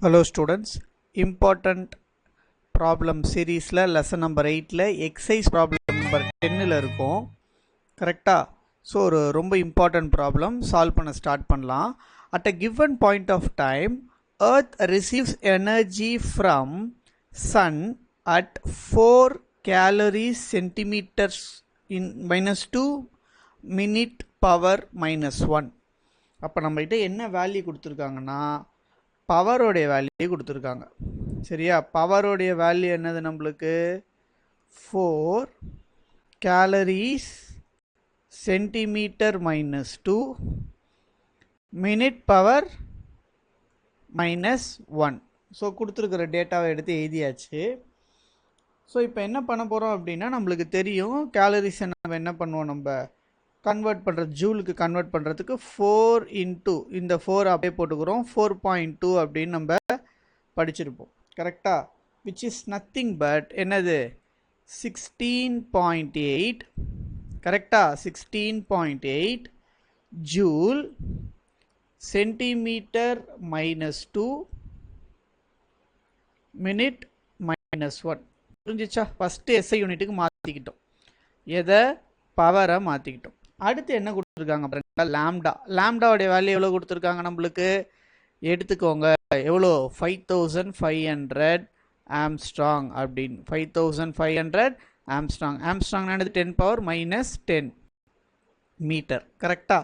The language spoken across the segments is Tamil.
Hello students, important problem series lesson number 8 exercise problem number 10 இருக்கும் கரெக்டா ஸோ ஒரு ரொம்ப important problem solve பண்ண start பண்ணலாம். At a given point of time earth receives energy from sun at 4 calories centimeters in minus 2 minute power minus 1. அப்போ நம்ம கிட்ட என்ன வேல்யூ கொடுத்துருக்காங்கன்னா பவரோடைய வேல்யூ கொடுத்துருக்காங்க. சரியா, பவரோடைய வேல்யூ என்னது நம்மளுக்கு 4 calories centimetre minus 2 minute power minus 1. So கொடுத்துருக்கிற டேட்டாவை எடுத்து எழுதியாச்சு. ஸோ இப்போ என்ன பண்ண போகிறோம் அப்படின்னா, நம்மளுக்கு தெரியும் கேலரிஸை நம்ம என்ன பண்ணுவோம், நம்ம கன்வெர்ட் பண்ணுறது ஜூலுக்கு கன்வெர்ட் பண்ணுறதுக்கு 4 இன்ட்டு இந்த 4 அப்படியே போட்டுக்கிறோம். 4.2 அப்படின்னு நம்ம படிச்சிருப்போம் கரெக்டாக, விச் இஸ் நத்திங் பட் என்னது 16.8 கரெக்டாக 16.8 joule centimetre minus 2 minute minus 1. புரிஞ்சிச்சா? ஃபஸ்ட்டு எஸ்ஐ யூனிட்டுக்கு மாற்றிக்கிட்டோம், எதை பவரை மாற்றிக்கிட்டோம். அடுத்து என்ன கொடுத்துருக்காங்க பாருங்க, லாம்டா. லாம்டாவுடைய வேல்யூ எவ்வளோ கொடுத்துருக்காங்க நம்மளுக்கு எடுத்துக்கோங்க, எவ்வளோ 5500 ஆம்ஸ்ட்ராங் அப்படின்னு. 5500 ஆம்ஸ்ட்ராங். ஆம்ஸ்ட்ராங் என்னது 10 பவர் மைனஸ் 10 மீட்டர். கரெக்டா,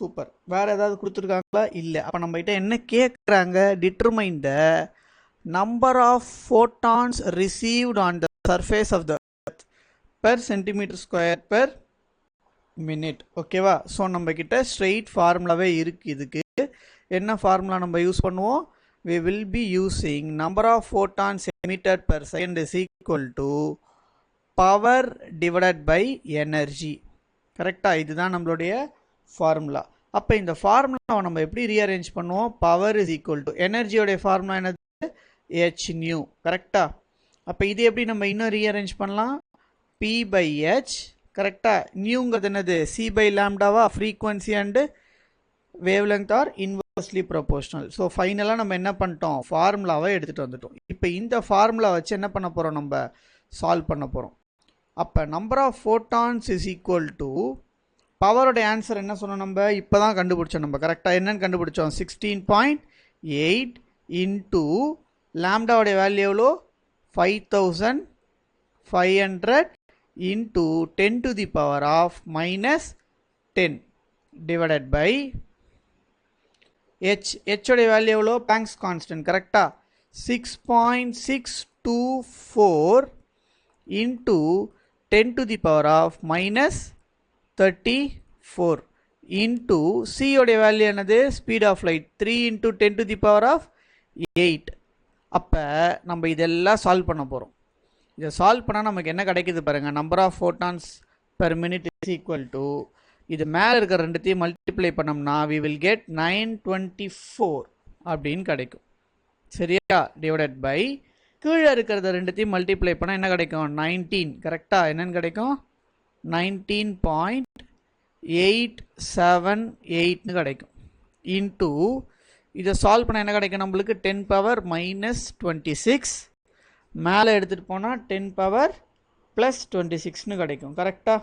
சூப்பர். வேற ஏதாவது கொடுத்துருக்காங்களா? இல்லை. அப்போ நம்ம கிட்ட என்ன கேட்குறாங்க, determine the number of photons received on the surface of the earth per centimetre square per minute. ஓகேவா? ஸோ நம்ம கிட்ட ஸ்ட்ரெயிட் ஃபார்முலாவே இருக்கு. இதுக்கு என்ன ஃபார்முலா நம்ம யூஸ் பண்ணுவோம், we will be using number of photons emitted per second is equal to power divided by energy. கரெக்டா, இதுதான் நம்மளுடைய ஃபார்முலா. அப்போ இந்த ஃபார்முலாவை நம்ம எப்படி ரீஅரேஞ்ச் பண்ணுவோம், பவர் இஸ் ஈக்குவல் டு எனர்ஜியோடைய ஃபார்முலா என்னது h நியூ. கரெக்டா, அப்போ இது எப்படி நம்ம இன்னும் ரீஅரேஞ்ச் பண்ணலாம், p by h. கரெக்டா, நியூங்கிறது என்னது c by லாம்டாவா, frequency and wave length are inversely proportional. So ஃபைனலாக நம்ம என்ன பண்ணிட்டோம், ஃபார்முலாவை எடுத்துகிட்டு வந்துட்டோம். இப்போ இந்த ஃபார்முலா வச்சு என்ன பண்ண போகிறோம், நம்ம சால்வ் பண்ண போகிறோம். அப்போ number of photons is equal to பவரோட ஆன்சர் என்ன சொன்னோம், நம்ம இப்போ தான் கண்டுபிடிச்சோம். நம்ம கரெக்டாக என்னன்னு கண்டுபிடிச்சோம், 16.8 இன்டூ லாம்டாவோடைய வேல்யூ எவ்வளோ 5500 into 10 to the power of minus 10 divided by h. h உடைய வேல்யூ எவ்வளோ, பிளாங்க்ஸ் கான்ஸ்டன்ட். கரெக்டா, 6.624 into 10 to the power of minus 34 into c உடைய வேல்யூ என்னது, speed of light 3 into 10 to the power of 8. அப்போ நம்ம இதெல்லாம் சால்வ் பண்ண போகிறோம். இதை சால்வ் பண்ணால் நமக்கு என்ன கிடைக்குது பாருங்கள், number of photons per minute is equal to, இது மேலே இருக்கிற ரெண்டுத்தையும் மல்டிப்ளை பண்ணோம்னா we will get 924 அப்படின்னு கிடைக்கும். சரியா, டிவைடட் பை கீழே இருக்கிறத ரெண்டுத்தையும் மல்டிப்ளை பண்ணால் என்ன கிடைக்கும், 19. கரெக்டாக, என்னன்னு கிடைக்கும் 19.878 கிடைக்கும். இன்டூ இதை சால்வ் பண்ண என்ன கிடைக்கும் நம்மளுக்கு, 10 பவர் மைனஸ் 26. மேலே எடுத்துகிட்டு போனால் 10 பவர் ப்ளஸ் 26ன்னு கிடைக்கும். கரெக்டாக,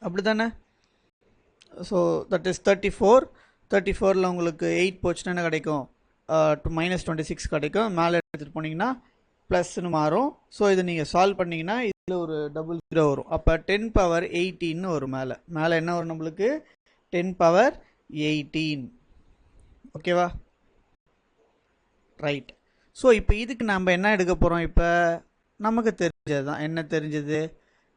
அப்படி தானே? So that is 34. 34ல் உங்களுக்கு 8 போச்சுன்னா என்ன கிடைக்கும், மைனஸ் 26 கிடைக்கும். மேலே எடுத்துகிட்டு போனீங்கன்னா ப்ளஸ்ன்னு மாறும். ஸோ இதை நீங்கள் சால்வ் பண்ணிங்கன்னா இதில் ஒரு டபுள் 0 வரும். அப்போ 10 பவர் 18 வரும். மேலே என்ன வரும் நம்மளுக்கு, 10 பவர் 18. ஓகேவா, ரைட். ஸோ இப்போ இதுக்கு நம்ம என்ன எடுக்க போகிறோம், இப்போ நமக்கு தெரிஞ்சது தான். என்ன தெரிஞ்சது,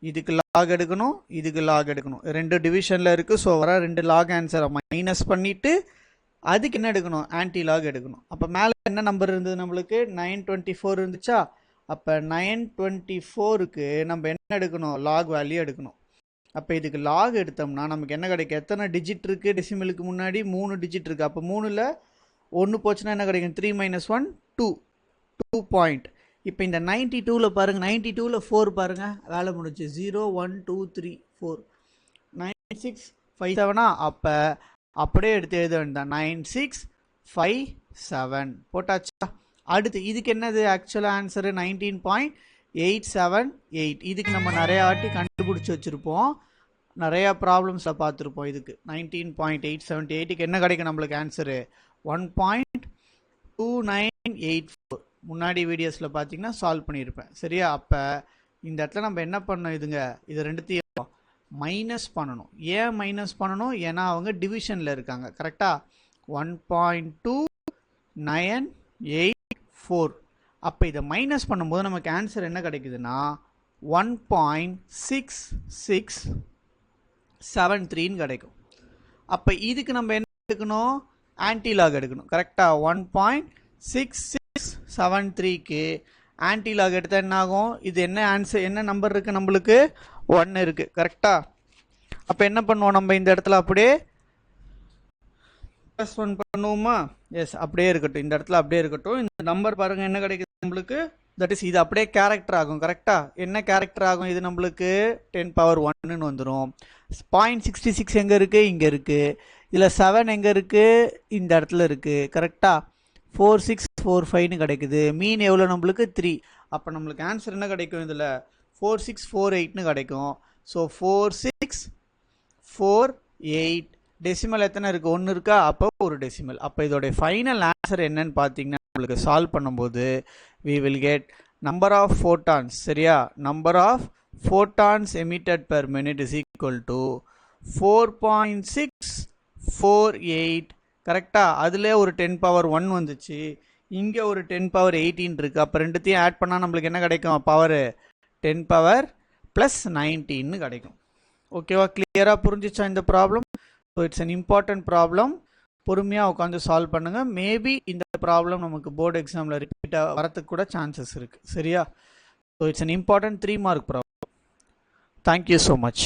இதுக்கு லாக் எடுக்கணும், இதுக்கு லாக் எடுக்கணும். ரெண்டு டிவிஷனில் இருக்குது. ஸோ வர ரெண்டு லாக் ஆன்சரை மைனஸ் பண்ணிவிட்டு அதுக்கு என்ன எடுக்கணும், ஆன்டி லாக் எடுக்கணும். அப்போ மேலே என்ன நம்பர் இருந்தது நம்மளுக்கு, 924 இருந்துச்சா. அப்போ 924க்கு நம்ம என்ன எடுக்கணும், லாக் வேல்யூ எடுக்கணும். அப்போ இதுக்கு லாக் எடுத்தோம்னா நமக்கு என்ன கிடைக்கும், எத்தனை டிஜிட் இருக்குது, டெசிமலுக்கு முன்னாடி 3 டிஜிட் இருக்குது. அப்போ 3ல் 1 போச்சுன்னா என்ன கிடைக்கும், 3 - 1 2 பாயிண்ட். இப்போ இந்த 92ல் பாருங்கள், 92ல் 4 பாருங்கள், வேலை முடிச்சு. 0 1 2 3 4 9657. அப்போ அப்படியே எடுத்து எழுத வேண்டாம், 9657 போட்டாச்சா? அடுத்து இதுக்கு என்னது ஆக்சுவலாக ஆன்சரு 19.878. இதுக்கு நம்ம நிறையா வாட்டி கண்டுபிடிச்சி வச்சுருப்போம், நிறையா ப்ராப்ளம்ஸில் பார்த்துருப்போம். இதுக்கு 19.878க்கு என்ன கிடைக்கும் நம்மளுக்கு ஆன்சரு 1.2984. முன்னாடி வீடியோஸில் பார்த்தீங்கன்னா சால்வ் பண்ணியிருப்பேன். சரியா? அப்போ இந்த இடத்துல நம்ம என்ன பண்ணோம், இது ரெண்டுத்தையும் மைனஸ் பண்ணணும். ஏன் மைனஸ் பண்ணணும்? ஏன்னா அவங்க டிவிஷனில் இருக்காங்க. கரெக்டாக 1.2984. அப்போ இதை மைனஸ் பண்ணும்போது நமக்கு ஆன்சர் என்ன கிடைக்குதுன்னா 1.6673 கிடைக்கும். அப்போ இதுக்கு நம்ம என்ன எடுக்கணும்? ஆன்டிலாக் எடுக்கணும். கரெக்டாக 1.6673க்கு ஆன்டிலாக் எடுத்தால் என்ன ஆகும்? இது என்ன ஆன்சர், என்ன நம்பர் இருக்குது நம்மளுக்கு? 1 இருக்குது. கரெக்டாக? அப்போ என்ன பண்ணுவோம் நம்ம இந்த இடத்துல? அப்படியே +1 பண்ணுவோமா? எஸ், அப்படியே இருக்கட்டும். இந்த இடத்துல அப்படியே இருக்கட்டும். இந்த நம்பர் பாருங்கள் என்ன கிடைக்குது நம்மளுக்கு? தட் இஸ் இது அப்படியே கேரக்டர் ஆகும். கரெக்டாக? என்ன கேரக்டர் ஆகும்? இது நம்மளுக்கு 10⁻1ன்னு வந்துடும். 0.66 எங்கே இருக்குது? இங்கே இருக்குது. இதில் 7 எங்கே இருக்குது? இந்த இடத்துல இருக்குது. கரெக்டாக? 4645ன்னு கிடைக்குது. மீன் எவ்வளோ நம்மளுக்கு? 3. அப்போ நம்மளுக்கு ஆன்சர் என்ன கிடைக்கும்? இதில் 4648ன்னு கிடைக்கும். ஸோ 4648. டெசிமல் எத்தனை இருக்குது? 1 இருக்கா? அப்போ ஒரு டெசிமல். அப்போ இதோடைய ஃபைனல் ஆன்சர் என்னன்னு பார்த்தீங்கன்னா நம்மளுக்கு சால்வ் பண்ணும்போது we will get number of photons. சரியா? number of photons emitted per minute is equal to 4.648. கரெக்டாக? அதில் ஒரு 10⁻1 வந்துச்சு, இங்கே ஒரு 10⁻18 இருக்குது. அப்போ ரெண்டுத்தையும் ஆட் பண்ணால் நம்மளுக்கு என்ன கிடைக்கும்? பவர் 10⁻+19 கிடைக்கும். ஓகேவா? கிளியராக புரிஞ்சிச்சா இந்த problem? So it's an important problem. பொறுமையாக உட்காந்து சால்வ் பண்ணுங்கள். மேபி இந்த ப்ராப்ளம் நமக்கு போர்டு எக்ஸாமில் ரிப்பீட்டாக வரத்துக்கு கூட சான்சஸ் இருக்குது. சரியா? So it's an important 3 mark problem. Thank you so much.